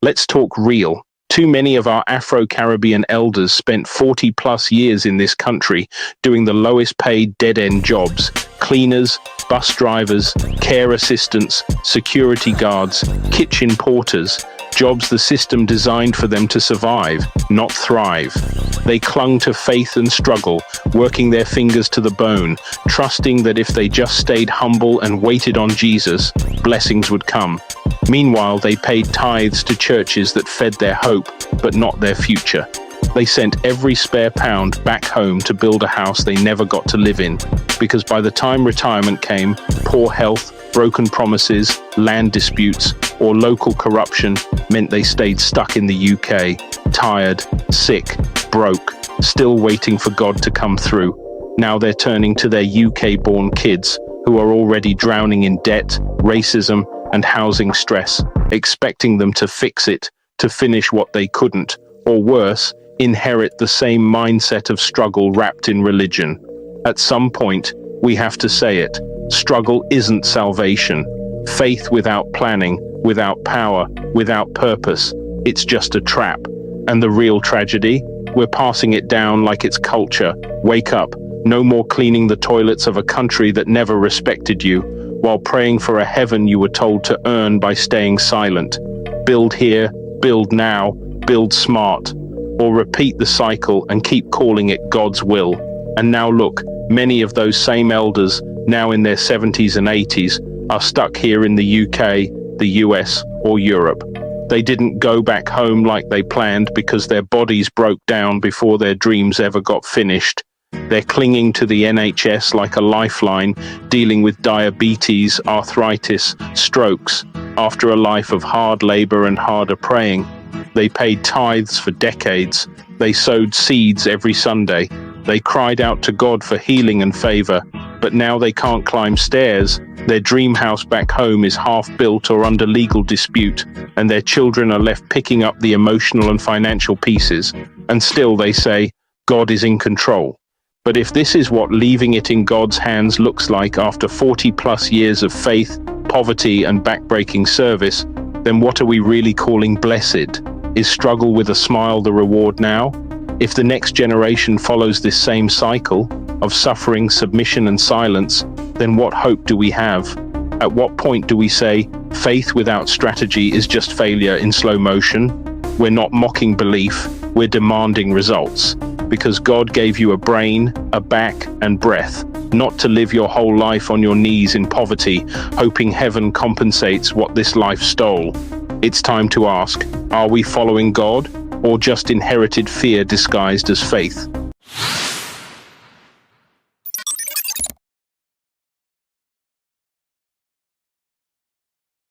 Let's talk real. Too many of our Afro-Caribbean elders spent 40 plus years in this country doing the lowest paid dead-end jobs: cleaners, bus drivers, care assistants, security guards, kitchen porters, jobs the system designed for them to survive, not thrive. They clung to faith and struggle, working their fingers to the bone, trusting that if they just stayed humble and waited on Jesus, blessings would come. Meanwhile, they paid tithes to churches that fed their hope, but not their future. They sent every spare pound back home to build a house they never got to live in, because by the time retirement came, poor health, broken promises, land disputes, or local corruption meant they stayed stuck in the UK, tired, sick, broke, still waiting for God to come through. Now they're turning to their UK-born kids, who are already drowning in debt, racism, and housing stress, expecting them to fix it, to finish what they couldn't, or worse, inherit the same mindset of struggle wrapped in religion. At some point, we have to say it: struggle isn't salvation. Faith without planning, without power, without purpose, it's just a trap. And the real tragedy? We're passing it down like it's culture. Wake up. No more cleaning the toilets of a country that never respected you, while praying for a heaven you were told to earn by staying silent. Build here, build now, build smart. Or repeat the cycle and keep calling it God's will. And now look, many of those same elders, now in their 70s and 80s, are stuck here in the UK, the US, or Europe. They didn't go back home like they planned because their bodies broke down before their dreams ever got finished. They're clinging to the NHS like a lifeline, dealing with diabetes, arthritis, strokes, after a life of hard labor and harder praying. They paid tithes for decades. They sowed seeds every Sunday. They cried out to God for healing and favor, but now they can't climb stairs. Their dream house back home is half built or under legal dispute, and their children are left picking up the emotional and financial pieces. And still they say, God is in control. But if this is what leaving it in God's hands looks like after 40 plus years of faith, poverty, and backbreaking service, then what are we really calling blessed? Is struggle with a smile the reward now? If the next generation follows this same cycle of suffering, submission, and silence, then what hope do we have? At what point do we say, faith without strategy is just failure in slow motion? We're not mocking belief, we're demanding results. Because God gave you a brain, a back, and breath, not to live your whole life on your knees in poverty, hoping heaven compensates what this life stole. It's time to ask, are we following God, or just inherited fear disguised as faith?